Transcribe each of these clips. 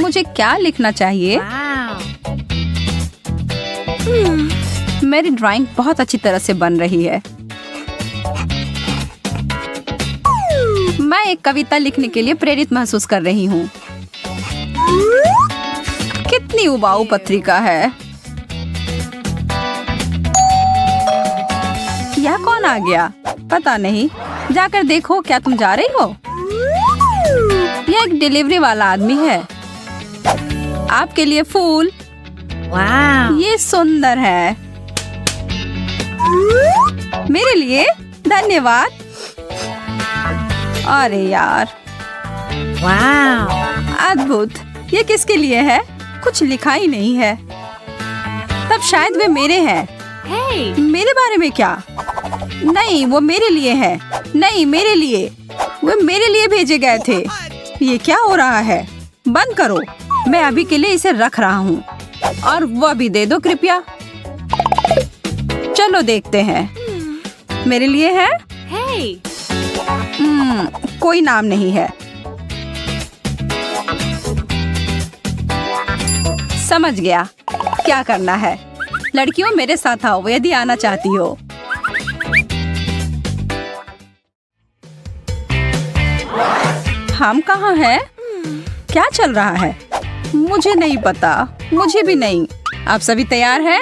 मुझे क्या लिखना चाहिए? मेरी ड्राइंग बहुत अच्छी तरह से बन रही है। मैं एक कविता लिखने के लिए प्रेरित महसूस कर रही हूँ। कितनी उबाऊ पत्रिका है। यह कौन आ गया? पता नहीं। जाकर देखो, क्या तुम जा रही हो? यह एक डिलीवरी वाला आदमी है। आपके लिए फूल। ये सुंदर है। मेरे लिए? धन्यवाद। अरे यार, अद्भुत। ये किसके लिए है? कुछ लिखा ही नहीं है। तब शायद वे मेरे हैं। मेरे बारे में क्या? नहीं, वो मेरे लिए है। नहीं, मेरे लिए। वो मेरे लिए भेजे गए थे। ये क्या हो रहा है? बंद करो। मैं अभी के लिए इसे रख रहा हूँ। और वह भी दे दो कृपया। चलो देखते हैं। मेरे लिए है? कोई नाम नहीं है। समझ गया क्या करना है। लड़कियों, मेरे साथ आओ यदि आना चाहती हो। हम कहाँ हैं? क्या चल रहा है? मुझे नहीं पता। मुझे भी नहीं। आप सभी तैयार हैं?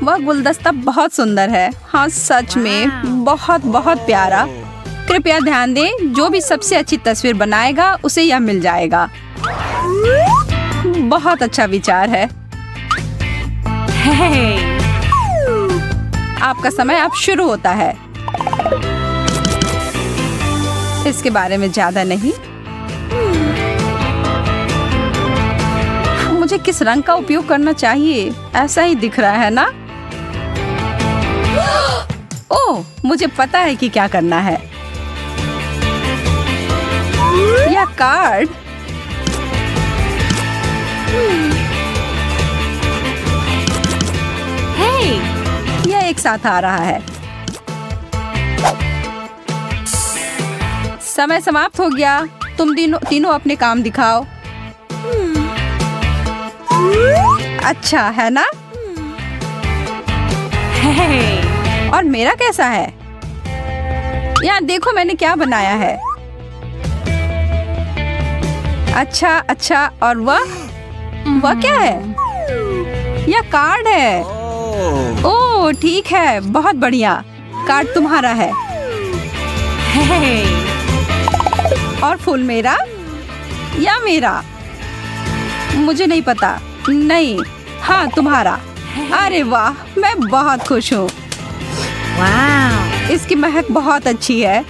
वह गुलदस्ता बहुत सुंदर है। हाँ, सच में बहुत बहुत प्यारा। कृपया ध्यान दें, जो भी सबसे अच्छी तस्वीर बनाएगा उसे यह मिल जाएगा। बहुत अच्छा विचार है। आपका समय अब शुरू होता है। इसके बारे में ज्यादा नहीं। मुझे किस रंग का उपयोग करना चाहिए? ऐसा ही दिख रहा है ना? ओह, मुझे पता है कि क्या करना है। यह कार्ड। यह एक साथ आ रहा है। समय समाप्त हो गया। तुम तीनों अपने काम दिखाओ। अच्छा है ना? और मेरा कैसा है? यहाँ देखो मैंने क्या बनाया है। अच्छा, और वह क्या है? यह कार्ड है। ओह, ठीक है, बहुत बढ़िया। कार्ड तुम्हारा है। और फूल मेरा या मेरा? मुझे नहीं पता। नहीं, हाँ, तुम्हारा। अरे वाह, मैं बहुत खुश हूँ। इसकी महक बहुत अच्छी है।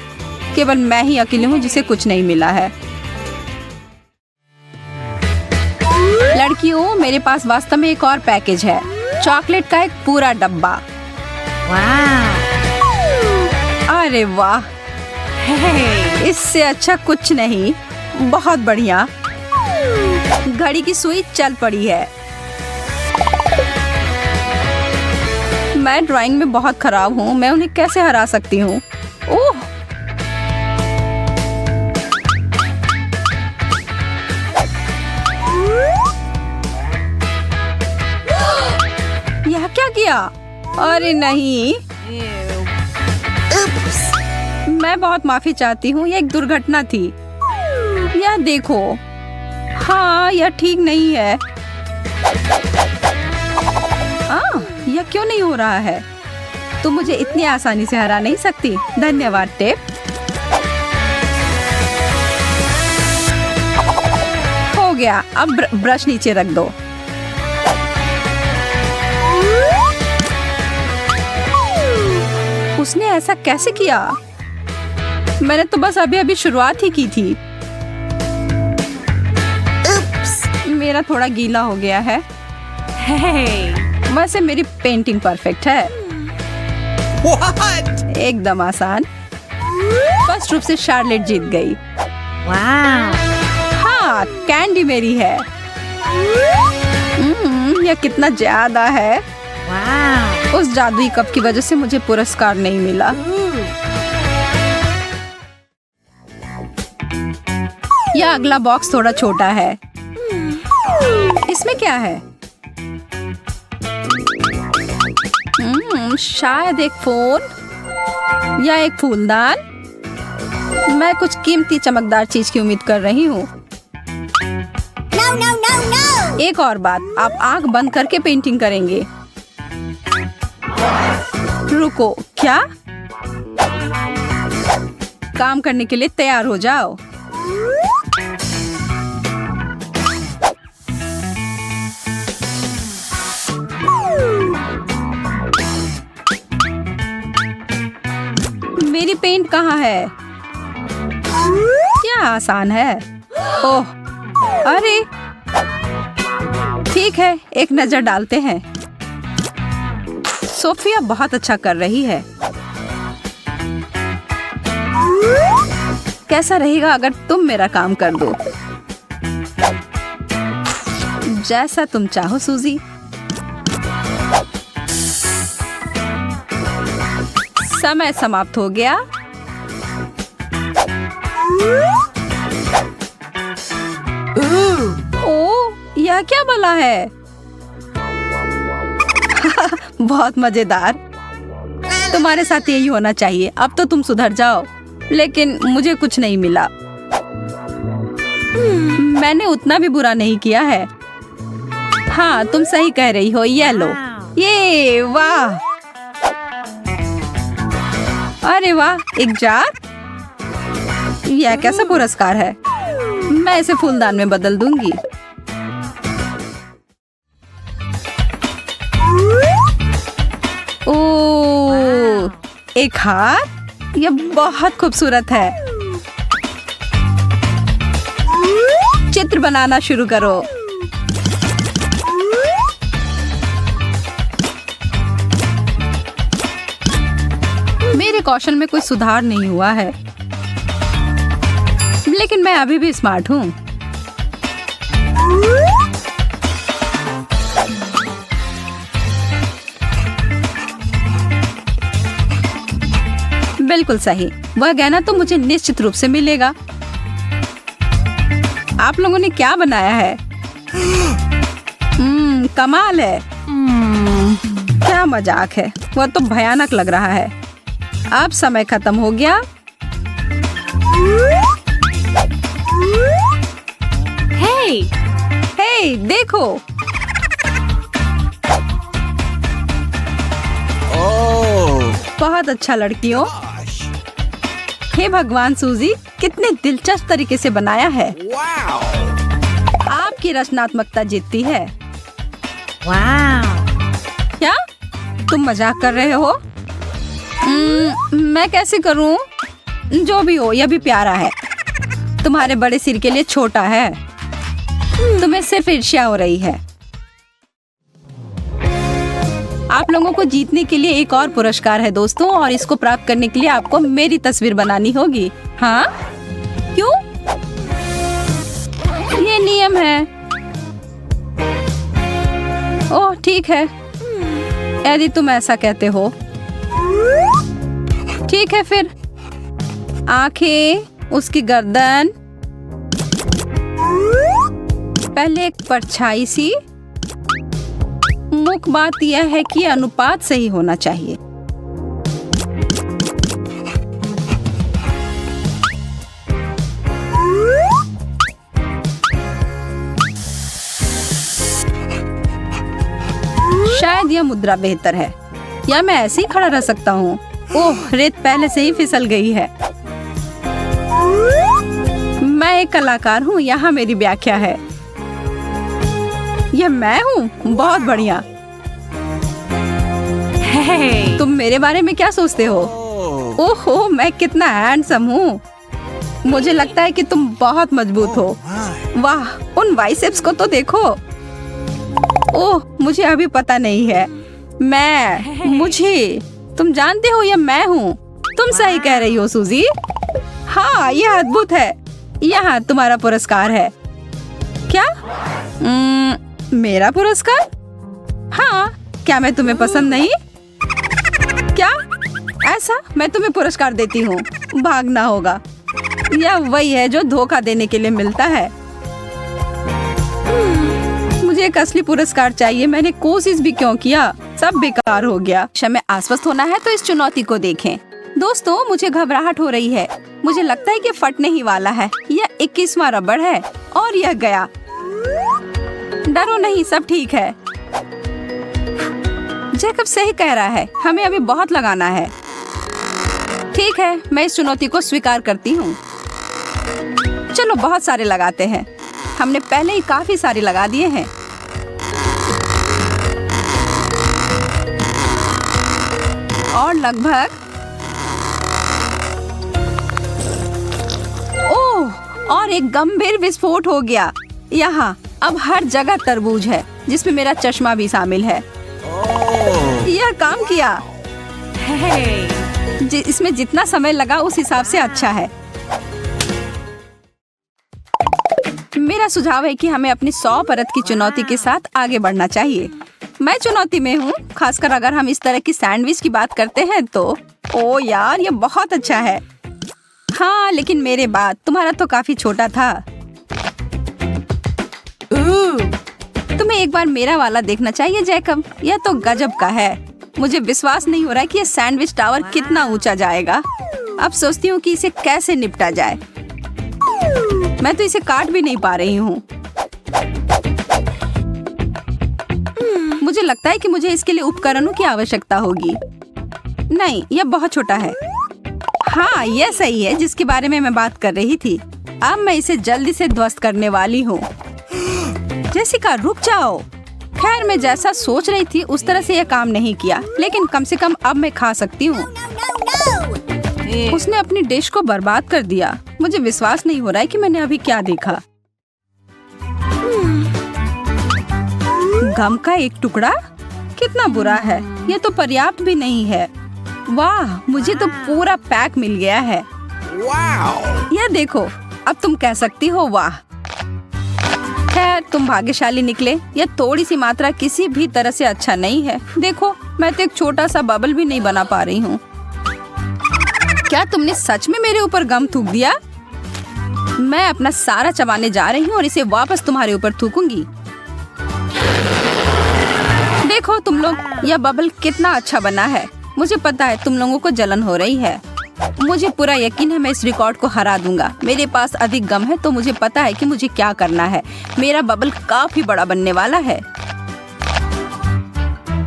केवल मैं ही अकेली हूँ जिसे कुछ नहीं मिला है। लड़कियों, मेरे पास वास्तव में एक और पैकेज है। चॉकलेट का एक पूरा डब्बा। अरे वाह, इससे अच्छा कुछ नहीं। बहुत बढ़िया। घड़ी की सुई चल पड़ी है। मैं ड्राइंग में बहुत खराब हूँ। मैं उन्हें कैसे हरा सकती हूँ? ओह, यह क्या किया? अरे नहीं। मैं बहुत माफी चाहती हूँ। यह एक दुर्घटना थी। यह देखो। हाँ, यह ठीक नहीं है। यह क्यों नहीं हो रहा है? तुम मुझे इतनी आसानी से हरा नहीं सकती। धन्यवाद टेप। हो गया। अब ब्रश नीचे रख दो। उसने ऐसा कैसे किया? मैंने तो बस अभी शुरुआत ही की थी। मेरा थोड़ा गीला हो गया है। वैसे मेरी पेंटिंग परफेक्ट है। What? एकदम आसान। फर्स्ट रूप से शार्लेट जीत गई। हाँ, कैंडी मेरी है। यह कितना ज्यादा है। उस जादुई कप की वजह से मुझे पुरस्कार नहीं मिला। यह अगला बॉक्स थोड़ा छोटा है। इसमें क्या है? शायद एक फोन या एक फूलदान। मैं कुछ कीमती चमकदार चीज की उम्मीद कर रही हूँ। एक और बात, आप आंख बंद करके पेंटिंग करेंगे। रुको, क्या? काम करने के लिए तैयार हो जाओ। मेरी पेंट कहाँ है? क्या आसान है। ओह, अरे ठीक है, एक नजर डालते हैं। सोफिया बहुत अच्छा कर रही है। कैसा रहेगा अगर तुम मेरा काम कर दो? जैसा तुम चाहो सूजी। समय समाप्त हो गया। ओह, यह क्या भला है? बहुत मजेदार। तुम्हारे साथ यही होना चाहिए। अब तो तुम सुधर जाओ। लेकिन मुझे कुछ नहीं मिला। मैंने उतना भी बुरा नहीं किया है। हाँ, तुम सही कह रही हो। ये लो। ये वाह, अरे वाह, एक जार। यह कैसा पुरस्कार है? मैं इसे फूलदान में बदल दूंगी। ओह, एक हाथ। यह बहुत खूबसूरत है। चित्र बनाना शुरू करो। मेरे कौशल में कोई सुधार नहीं हुआ है, लेकिन मैं अभी भी स्मार्ट हूँ। बिल्कुल सही। वह गहना तो मुझे निश्चित रूप से मिलेगा। आप लोगों ने क्या बनाया है? कमाल है। क्या मजाक है। वह तो भयानक लग रहा है। अब समय खत्म हो गया। हे, देखो। बहुत अच्छा लड़कियों। हे भगवान सूजी, कितने दिलचस्प तरीके से बनाया है। आपकी रचनात्मकता जीतती है। क्या तुम मजाक कर रहे हो? मैं कैसे करूं? जो भी हो, यह भी प्यारा है। तुम्हारे बड़े सिर के लिए छोटा है। तुम्हें सिर्फ ईर्ष्या हो रही है। आप लोगों को जीतने के लिए एक और पुरस्कार है दोस्तों, और इसको प्राप्त करने के लिए आपको मेरी तस्वीर बनानी होगी। हाँ, क्यों? ये नियम है। ओह ठीक है, यदि तुम ऐसा कहते हो। ठीक है फिर। आंखें, उसकी गर्दन, पहले एक परछाई सी। मुख्य बात यह है कि अनुपात सही होना चाहिए। शायद यह मुद्रा बेहतर है, या मैं ऐसे ही खड़ा रह सकता हूँ। ओह, रेत पहले से ही फिसल गई है। मैं एक कलाकार हूँ, यहाँ मेरी व्याख्या है। यह मैं हूँ? बहुत बढ़िया। तुम मेरे बारे में क्या सोचते हो? ओहो, मैं कितना हैंडसम हूँ। मुझे लगता है कि तुम बहुत मजबूत हो। वाह, उन बाइसेप्स को तो देखो। ओह, मुझे अभी पता नहीं है। मुझे तुम जानते हो, यह मैं हूँ। तुम सही कह रही हो सूजी। हाँ, यह अद्भुत है। यहाँ तुम्हारा पुरस्कार है। क्या? मेरा पुरस्कार? हाँ, क्या मैं तुम्हें पसंद नहीं? क्या? ऐसा? मैं तुम्हें पुरस्कार देती हूँ। भागना होगा। यह वही है जो धोखा देने के लिए मिलता है। मुझे एक असली पुरस्कार चाहिए। मैंने कोशिश भी क्यों किया, सब बेकार हो गया। हमें आश्वस्त होना है तो इस चुनौती को देखें। दोस्तों, मुझे घबराहट हो रही है। मुझे लगता है कि फटने ही वाला है। यह 21वां रबड़ है और यह गया। डरो नहीं, सब ठीक है। जैकब सही कह रहा है, हमें अभी बहुत लगाना है। ठीक है, मैं इस चुनौती को स्वीकार करती हूँ। चलो बहुत सारे लगाते हैं। हमने पहले ही काफी सारे लगा दिए हैं। और लगभग ओह, और एक गंभीर विस्फोट हो गया। यहाँ अब हर जगह तरबूज है, जिसमें मेरा चश्मा भी शामिल है। यह काम किया। इसमें जितना समय लगा उस हिसाब से अच्छा है। मेरा सुझाव है कि हमें अपनी 100 परत की चुनौती के साथ आगे बढ़ना चाहिए। मैं चुनौती में हूँ, खासकर अगर हम इस तरह की सैंडविच की बात करते हैं तो। ओ यार, ये बहुत अच्छा है। हाँ, लेकिन मेरे बाद तुम्हारा तो काफी छोटा था। तुम्हें एक बार मेरा वाला देखना चाहिए जैकब। यह तो गजब का है। मुझे विश्वास नहीं हो रहा है कि यह सैंडविच टावर कितना ऊंचा जाएगा। अब सोचती हूँ कि इसे कैसे निपटा जाए। मैं तो इसे काट भी नहीं पा रही हूँ। मुझे लगता है कि मुझे इसके लिए उपकरणों की आवश्यकता होगी। नहीं, यह बहुत छोटा है। हाँ, यह सही है जिसके बारे में मैं बात कर रही थी। अब मैं इसे जल्दी से ध्वस्त करने वाली हूँ। जेसिका, रुक जाओ। खैर, मैं जैसा सोच रही थी उस तरह से यह काम नहीं किया, लेकिन कम से कम अब मैं खा सकती हूँ। उसने अपनी डिश को बर्बाद कर दिया। मुझे विश्वास नहीं हो रहा है कि मैंने अभी क्या देखा। गम का एक टुकड़ा? कितना बुरा है। यह तो पर्याप्त भी नहीं है। वाह, मुझे तो पूरा पैक मिल गया है। यह देखो, अब तुम कह सकती हो वाह। खैर, तुम भाग्यशाली निकले। यह थोड़ी सी मात्रा किसी भी तरह से अच्छा नहीं है। देखो, मैं तो एक छोटा सा बबल भी नहीं बना पा रही हूँ। क्या तुमने सच में मेरे ऊपर गम थूक दिया? मैं अपना सारा चबाने जा रही हूँ और इसे वापस तुम्हारे ऊपर थूकूंगी। देखो तुम लोग, यह बबल कितना अच्छा बना है। मुझे पता है तुम लोगों को जलन हो रही है। मुझे पूरा यकीन है मैं इस रिकॉर्ड को हरा दूंगा। मेरे पास अधिक गम है तो मुझे पता है कि मुझे क्या करना है। मेरा बबल काफी बड़ा बनने वाला है।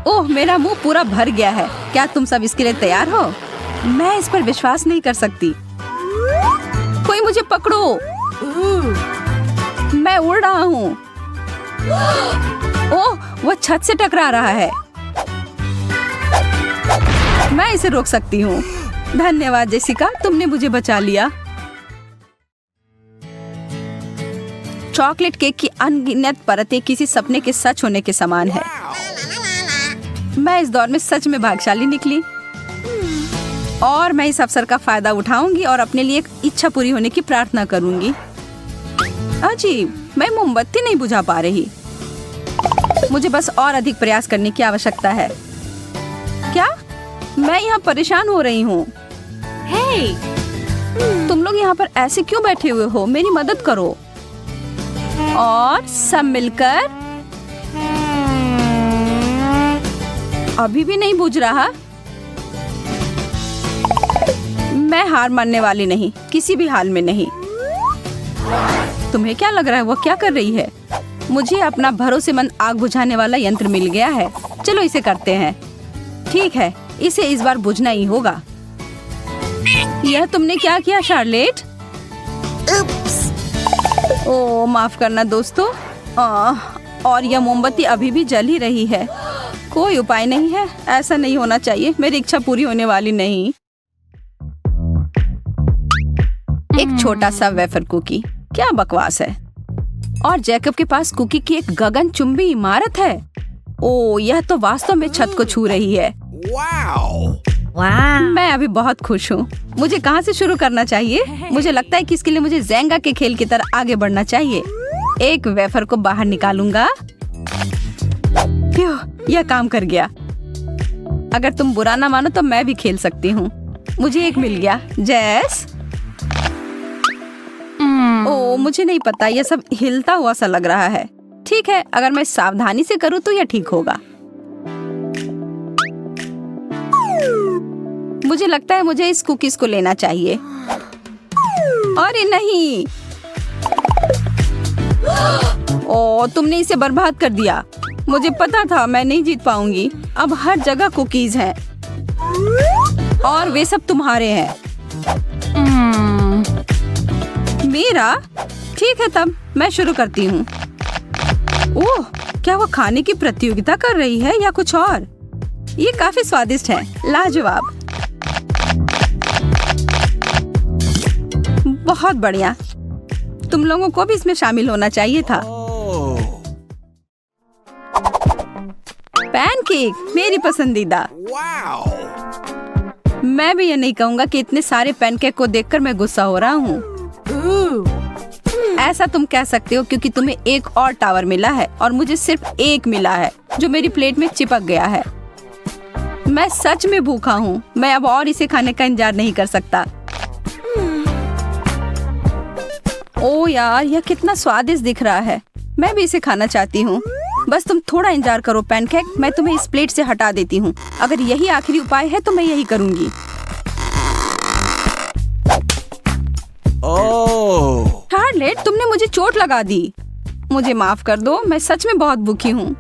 ओह, मेरा मुंह पूरा भर गया है। क्या तुम सब इसके लिए तैयार हो? मैं इस पर विश्वास नहीं कर सकती। कोई मुझे पकड़ो। मैं उड़ रहा हूँ। ओह, वो छत से टकरा रहा है। मैं इसे रोक सकती हूँ। धन्यवाद जेसिका, तुमने मुझे बचा लिया। चॉकलेट केक की अनगिनत परतें किसी सपने के सच होने के समान है। मैं इस दौर में सच में भाग्यशाली निकली और मैं इस अवसर का फायदा उठाऊंगी और अपने लिए एक इच्छा पूरी होने की प्रार्थना करूंगी। अजीब, मैं मोमबत्ती नहीं बुझा पा रही। मुझे बस और अधिक प्रयास करने की आवश्यकता है। क्या? मैं यहाँ परेशान हो रही हूँ। तुम लोग यहाँ पर ऐसे क्यों बैठे हुए हो? मेरी मदद करो। और सब मिलकर। अभी भी नहीं बुझ रहा। मैं हार मानने वाली नहीं, किसी भी हाल में नहीं। तुम्हें क्या लग रहा है वो क्या कर रही है? मुझे अपना भरोसेमंद आग बुझाने वाला यंत्र मिल गया है। चलो इसे करते हैं। ठीक है, इसे इस बार बुझना ही होगा। यह तुमने क्या किया शार्लेट? ओह, माफ करना दोस्तों। और यह मोमबत्ती अभी भी जल ही रही है। कोई उपाय नहीं है, ऐसा नहीं होना चाहिए। मेरी इच्छा पूरी होने वाली नहीं। एक छोटा सा वेफर कुकी, क्या बकवास है। और जैकब के पास कुकी की एक गगनचुंबी इमारत है। ओह, यह तो वास्तव में छत को छू रही है। मैं अभी बहुत खुश हूँ। मुझे कहाँ से शुरू करना चाहिए? मुझे लगता है कि इसके लिए मुझे ज़ेंगा के खेल की तरह आगे बढ़ना चाहिए। एक वेफर को बाहर निकालूंगा। यह काम कर गया। अगर तुम बुरा ना मानो तो मैं भी खेल सकती हूँ। मुझे एक मिल गया। जैस, ओह, मुझे नहीं पता, यह सब हिलता हुआ सा लग रहा है। ठीक है, अगर मैं सावधानी से करूँ तो यह ठीक होगा। मुझे लगता है मुझे इस कुकीज को लेना चाहिए। अरे नहीं, ओ तुमने इसे बर्बाद कर दिया। मुझे पता था मैं नहीं जीत पाऊंगी। अब हर जगह कुकीज हैं और वे सब तुम्हारे हैं। मेरा? ठीक है, तब मैं शुरू करती हूँ। ओह, क्या वो खाने की प्रतियोगिता कर रही है या कुछ और? ये काफी स्वादिष्ट है, लाजवाब। बहुत बढ़िया, तुम लोगों को भी इसमें शामिल होना चाहिए था। पैनकेक मेरी पसंदीदा। मैं भी ये नहीं कहूँगा कि इतने सारे पैनकेक को देखकर मैं गुस्सा हो रहा हूँ। ऐसा तुम कह सकते हो क्योंकि तुम्हें एक और टावर मिला है और मुझे सिर्फ एक मिला है जो मेरी प्लेट में चिपक गया है। मैं सच में भूखा हूँ। मैं अब और इसे खाने का इंतजार नहीं कर सकता। ओ यार, यह कितना स्वादिष्ट दिख रहा है। मैं भी इसे खाना चाहती हूँ। बस तुम थोड़ा इंतजार करो पैनकेक, मैं तुम्हें इस प्लेट से हटा देती हूँ। अगर यही आखिरी उपाय है तो मैं यही करूँगी। शार्लेट, तुमने मुझे चोट लगा दी। मुझे माफ कर दो, मैं सच में बहुत भूखी हूँ।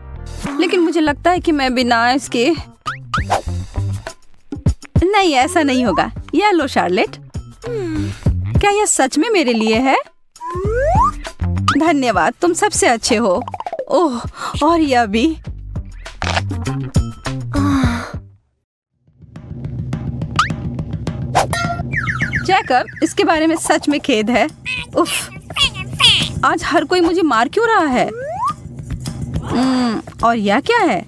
लेकिन मुझे लगता है कि मैं बिना इसके नहीं, ऐसा नहीं होगा। यह लो शार्लेट। क्या यह सच में मेरे लिए है? धन्यवाद, तुम सबसे अच्छे हो। ओह, और यह भी। जैकब, इसके बारे में सच में खेद है। उफ, आज हर कोई मुझे मार क्यों रहा है? और यह क्या है?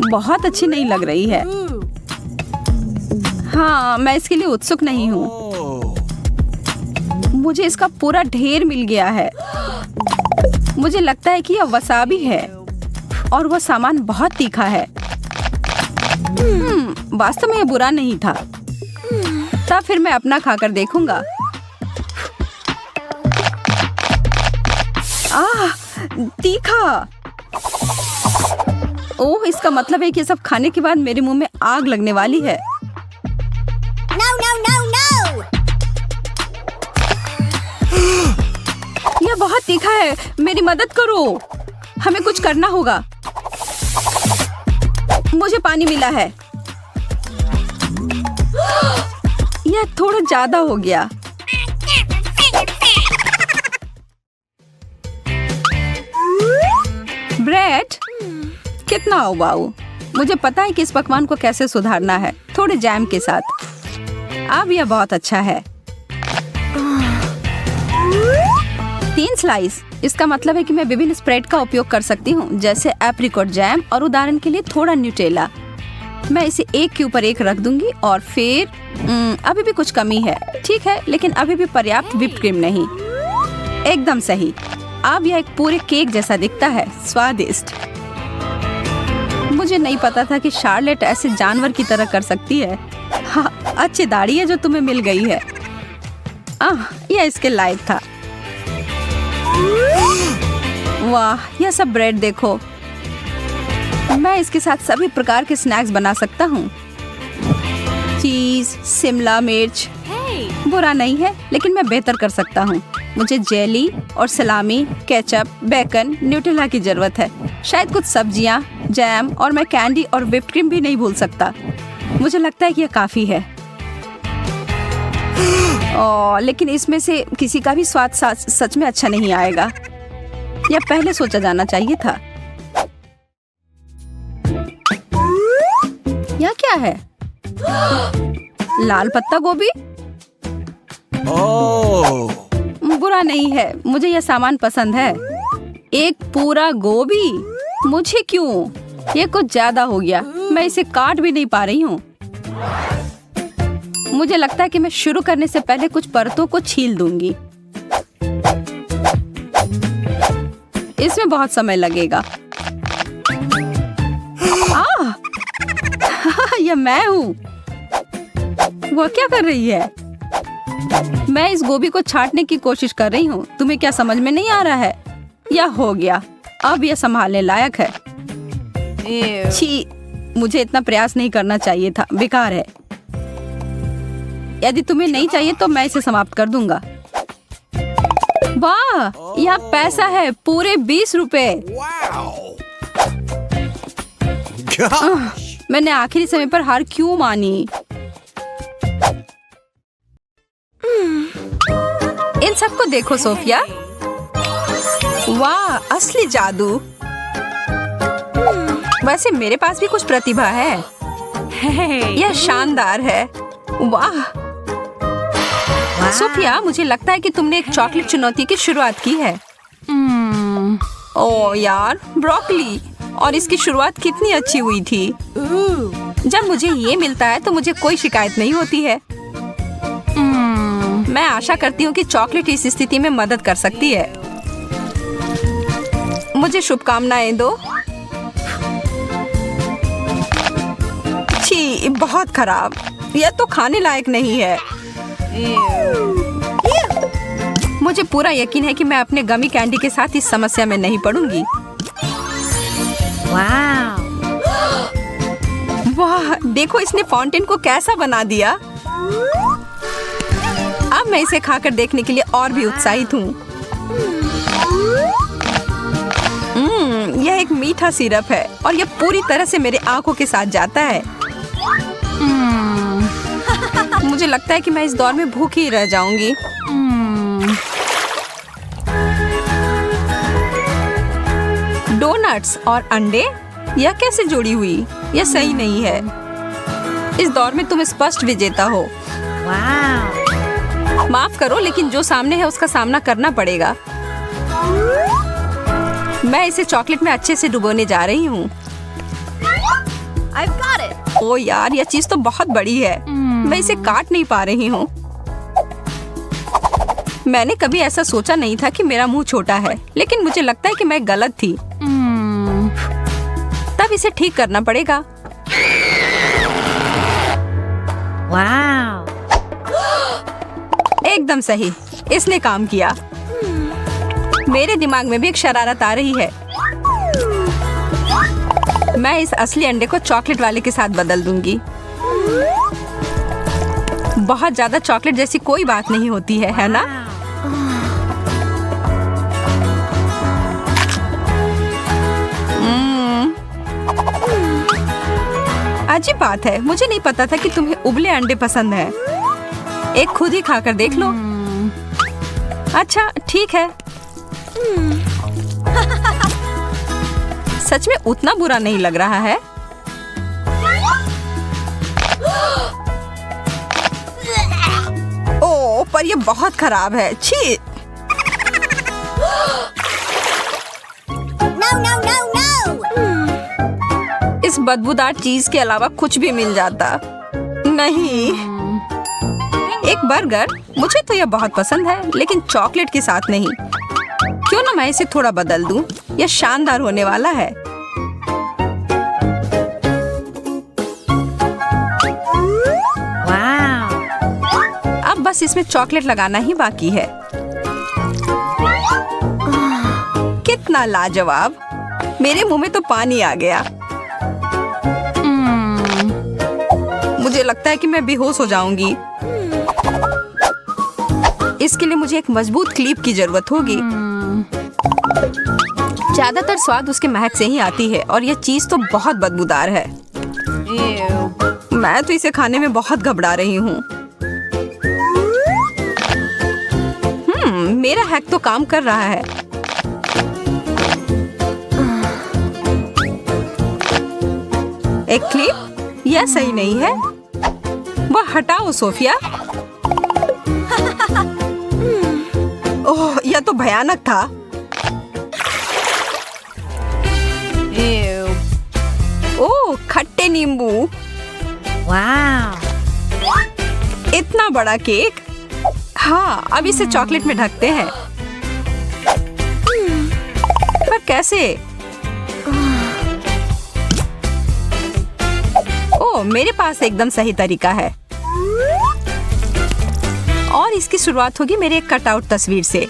बहुत अच्छी नहीं लग रही है। हाँ, मैं इसके लिए उत्सुक नहीं हूँ। मुझे इसका पूरा ढेर मिल गया है। मुझे लगता है कि यह वसाबी है और वह सामान बहुत तीखा है। वास्तव में यह बुरा नहीं था। तब फिर मैं अपना खाकर देखूंगा। तीखा। ओह, इसका मतलब है कि सब खाने के बाद मेरे मुंह में आग लगने वाली है। No, no, no, no! यह बहुत तीखा है। मेरी मदद करो। हमें कुछ करना होगा। मुझे पानी मिला है। यह थोड़ा ज्यादा हो गया। ब्रेड, कितना उबाऊ। मुझे पता है कि इस पकवान को कैसे सुधारना है, थोड़े जैम के साथ। अब यह बहुत अच्छा है। 3 स्लाइस। इसका मतलब है कि मैं विभिन्न स्प्रेड का उपयोग कर सकती हूँ, जैसे एप्रिकॉट जैम और उदाहरण के लिए थोड़ा न्यूटेला। मैं इसे एक के ऊपर एक रख दूंगी और फिर अभी भी कुछ कमी है। ठीक है, लेकिन अभी भी पर्याप्त व्हिप्ड क्रीम नहीं। एकदम सही। अब यह एक पूरे केक जैसा दिखता है। स्वादिष्ट। मुझे नहीं पता था कि शार्लेट ऐसे जानवर की तरह कर सकती है। हाँ, अच्छी दाढ़ी है जो तुम्हें मिल गई है। यह इसके लायक था। वाह, यह सब ब्रेड देखो। मैं इसके साथ सभी प्रकार के स्नैक्स बना सकता हूँ। चीज, शिमला मिर्च। बुरा नहीं है, लेकिन मैं बेहतर कर सकता हूँ। मुझे जेली और सलामी, केचप, बेकन, न्यूटेला की जरूरत है। शायद कुछ सब्जियाँ, जैम और मैं कैंडी और व्हिप्ड क्रीम भी नहीं भूल सकता। मुझे लगता है कि यह काफी है। लेकिन इसमें से किसी का भी स्वाद सच में अच्छा नहीं आएगा। यह पहले सोचा जाना चाहिए था। यह क्या है? लाल पत्ता गोभी? बुरा नहीं है, मुझे यह सामान पसंद है। एक पूरा गोभी? मुझे क्यों? ये कुछ ज्यादा हो गया। मैं इसे काट भी नहीं पा रही हूँ। मुझे लगता है कि मैं शुरू करने से पहले कुछ परतों को छील दूंगी। इसमें बहुत समय लगेगा। यह मैं हूँ। वो क्या कर रही है? मैं इस गोभी को छांटने की कोशिश कर रही हूँ। तुम्हें क्या समझ में नहीं आ रहा है? यह हो गया। अब यह संभालने लायक है। छी, मुझे इतना प्रयास नहीं करना चाहिए था, बेकार है। यदि तुम्हें नहीं चाहिए तो मैं इसे समाप्त कर दूंगा। वाह, यह पैसा है, पूरे 20 रुपए। मैंने आखिरी समय पर हार क्यों मानी? इन सबको देखो सोफिया। वाह, असली जादू। वैसे मेरे पास भी कुछ प्रतिभा है। यह शानदार है। वाह सोफिया, मुझे लगता है कि तुमने एक चॉकलेट चुनौती की शुरुआत की है। ओह यार, ब्रोकली, और इसकी शुरुआत कितनी अच्छी हुई थी। जब मुझे ये मिलता है तो मुझे कोई शिकायत नहीं होती है। मैं आशा करती हूँ कि चॉकलेट इस स्थिति में मदद कर सकती है। मुझे शुभकामनाएं दो। छी, बहुत खराब। यह तो खाने लायक नहीं है। मुझे पूरा यकीन है कि मैं अपने गमी कैंडी के साथ इस समस्या में नहीं पड़ूंगी। वाह, देखो इसने फाउंटेन को कैसा बना दिया। अब मैं इसे खाकर देखने के लिए और भी उत्साहित हूँ। यह एक मीठा सिरप है और यह पूरी तरह से मेरे आंखों के साथ जाता है। मुझे लगता है कि मैं इस दौर में भूखी रह जाऊंगी। डोनट्स और अंडे, यह कैसे जुड़ी हुई? यह सही नहीं है। इस दौर में तुम स्पष्ट विजेता हो। माफ करो, लेकिन जो सामने है उसका सामना करना पड़ेगा। मैं इसे चॉकलेट में अच्छे से डुबोने जा रही हूँ। ओ यार, यह चीज तो बहुत बड़ी है। मैं इसे काट नहीं पा रही हूँ। मैंने कभी ऐसा सोचा नहीं था कि मेरा मुंह छोटा है, लेकिन मुझे लगता है कि मैं गलत थी। तब इसे ठीक करना पड़ेगा। वाह, एकदम सही, इसने काम किया। मेरे दिमाग में भी एक शरारत आ रही है। मैं इस असली अंडे को चॉकलेट वाले के साथ बदल दूंगी। बहुत ज्यादा चॉकलेट जैसी कोई बात नहीं होती है ना? अजीब बात है, मुझे नहीं पता था कि तुम्हें उबले अंडे पसंद है। एक खुद ही खाकर देख लो। अच्छा ठीक है। सच में उतना बुरा नहीं लग रहा है। ओह, पर ये बहुत खराब है। छी। No, no, no, no! इस बदबूदार चीज के अलावा कुछ भी मिल जाता। नहीं, एक बर्गर, मुझे तो यह बहुत पसंद है, लेकिन चॉकलेट के साथ नहीं। क्यों ना मैं इसे थोड़ा बदल दूं? यह शानदार होने वाला है। अब बस इसमें चॉकलेट लगाना ही बाकी है। कितना लाजवाब। मेरे मुंह में तो पानी आ गया। मुझे लगता है कि मैं बेहोश हो जाऊंगी। इसके लिए मुझे एक मजबूत क्लिप की जरूरत होगी। ज्यादातर स्वाद उसके महक से ही आती है और यह चीज तो बहुत बदबूदार है। मैं तो इसे खाने में बहुत घबरा रही हूँ। मेरा हैक तो काम कर रहा है। एक क्लिप, यह सही नहीं है। वह हटाओ सोफिया। ओह, यह तो भयानक था। ओह, खट्टे नींबू। वाह, इतना बड़ा केक। हाँ, अब इसे चॉकलेट में ढकते हैं। पर कैसे? ओह, मेरे पास एकदम सही तरीका है। और इसकी शुरुआत होगी मेरे एक कटआउट तस्वीर से।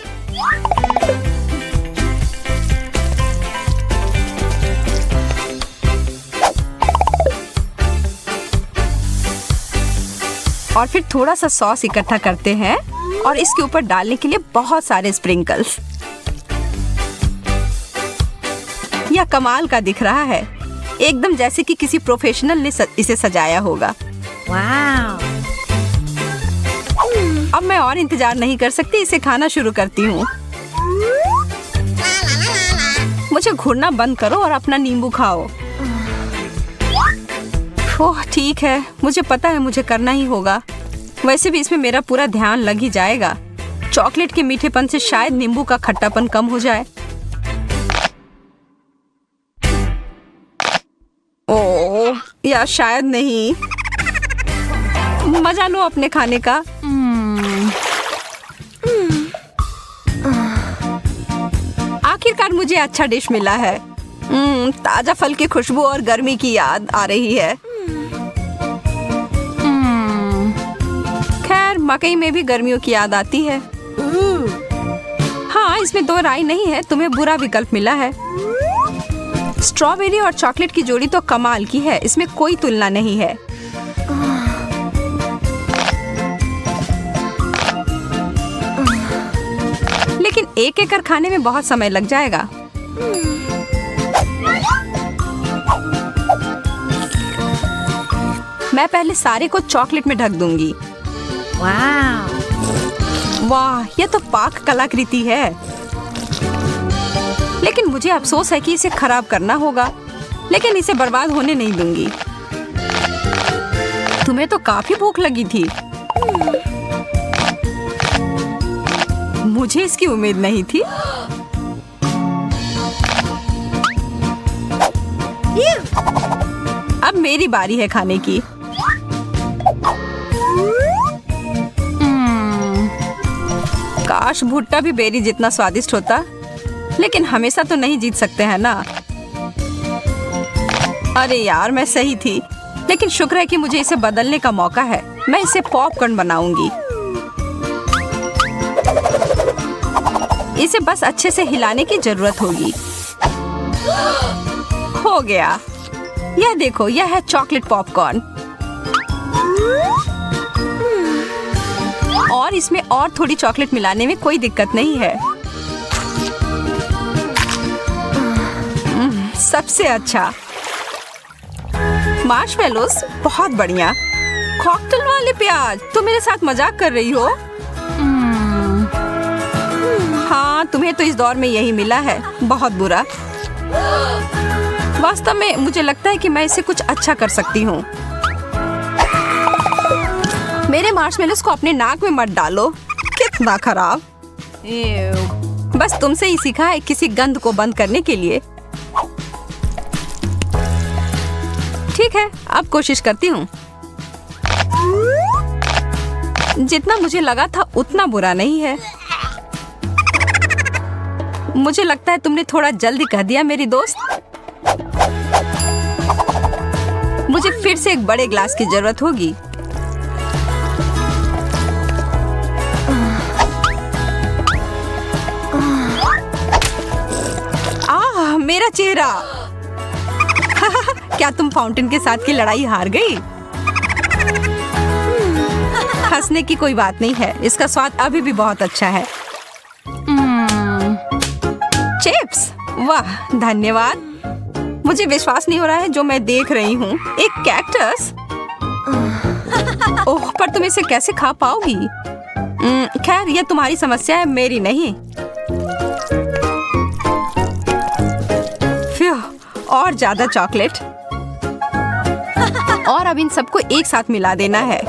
और फिर थोड़ा सा सॉस इकट्ठा करते हैं और इसके ऊपर डालने के लिए बहुत सारे स्प्रिंकल्स। यह कमाल का दिख रहा है, एकदम जैसे कि किसी प्रोफेशनल ने इसे सजाया होगा। Wow. अब मैं और इंतजार नहीं कर सकती, इसे खाना शुरू करती हूँ। मुझे घूरना बंद करो और अपना नींबू खाओ। ओह ठीक है, मुझे पता है मुझे करना ही होगा। वैसे भी इसमें मेरा पूरा ध्यान लग ही जाएगा। चॉकलेट के मीठेपन से शायद नींबू का खट्टापन कम हो जाए। ओह या शायद नहीं। मजा लो अपने खाने का। आखिरकार मुझे अच्छा डिश मिला है। ताजा फल की खुशबू और गर्मी की याद आ रही है। खैर मकई में भी गर्मियों की याद आती है। हाँ इसमें दो राय नहीं है, तुम्हें बुरा विकल्प मिला है। स्ट्रॉबेरी और चॉकलेट की जोड़ी तो कमाल की है, इसमें कोई तुलना नहीं है। लेकिन एक एक कर खाने में बहुत समय लग जाएगा। मैं पहले सारे को चॉकलेट में ढक दूंगी। वाह यह तो पाक कलाकृति है। लेकिन मुझे अफसोस है कि इसे खराब करना होगा, लेकिन इसे बर्बाद होने नहीं दूंगी। तुम्हें तो काफी भूख लगी थी। मुझे इसकी उम्मीद नहीं थी। अब मेरी बारी है खाने की। काश भुट्टा भी बेरी जितना स्वादिष्ट होता, लेकिन हमेशा तो नहीं जीत सकते हैं ना। अरे यार मैं सही थी, लेकिन शुक्र है कि मुझे इसे बदलने का मौका है। मैं इसे पॉपकॉर्न बनाऊंगी। इसे बस अच्छे से हिलाने की जरूरत होगी। हो गया। यह देखो, यह है चॉकलेट पॉपकॉर्न। और इसमें और थोड़ी चॉकलेट मिलाने में कोई दिक्कत नहीं है। सबसे अच्छा मार्शमेलोस, बहुत बढ़िया। कॉकटेल वाले प्याज, तुम मेरे साथ मजाक कर रही हो? हाँ तुम्हें तो इस दौर में यही मिला है, बहुत बुरा। वास्तव में मुझे लगता है कि मैं इसे कुछ अच्छा कर सकती हूँ। मेरे मार्शमेलोस को अपने नाक में मत डालो, कितना खराब। बस तुमसे ही सीखा है किसी गंध को बंद करने के लिए। ठीक है, अब कोशिश करती हूँ। जितना मुझे लगा था उतना बुरा नहीं है। मुझे लगता है तुमने थोड़ा जल्दी कह दिया मेरी दोस्त। मुझे फिर से एक बड़े ग्लास की जरूरत होगी। मेरा चेहरा। क्या तुम फाउंटेन के साथ की लड़ाई हार गई? हंसने की कोई बात नहीं है, इसका स्वाद अभी भी बहुत अच्छा है। चिप्स, वाह धन्यवाद। मुझे विश्वास नहीं हो रहा है जो मैं देख रही हूँ, एक कैक्टस। ओह, पर तुम इसे कैसे खा पाओगी? खैर यह तुम्हारी समस्या है, मेरी नहीं। और ज्यादा चॉकलेट। और अब इन सबको एक साथ मिला देना है।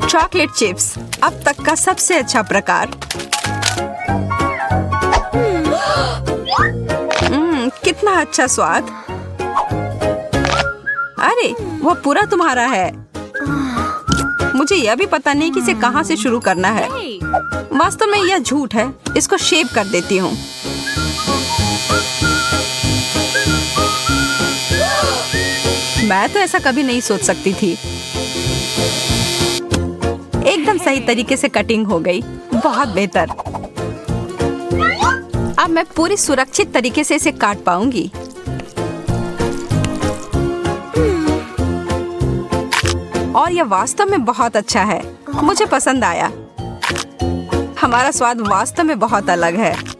चॉकलेट चिप्स अब तक का सबसे अच्छा प्रकार। कितना अच्छा स्वाद। अरे वो पूरा तुम्हारा है। मुझे यह भी पता नहीं कि इसे कहाँ से शुरू करना है। वास्तव में यह झूठ है, इसको शेप कर देती हूँ। मैं तो ऐसा कभी नहीं सोच सकती थी। एकदम सही तरीके से कटिंग हो गई, बहुत बेहतर। अब मैं पूरी सुरक्षित तरीके से इसे काट पाऊंगी। और यह वास्तव में बहुत अच्छा है। मुझे पसंद आया। हमारा स्वाद वास्तव में बहुत अलग है।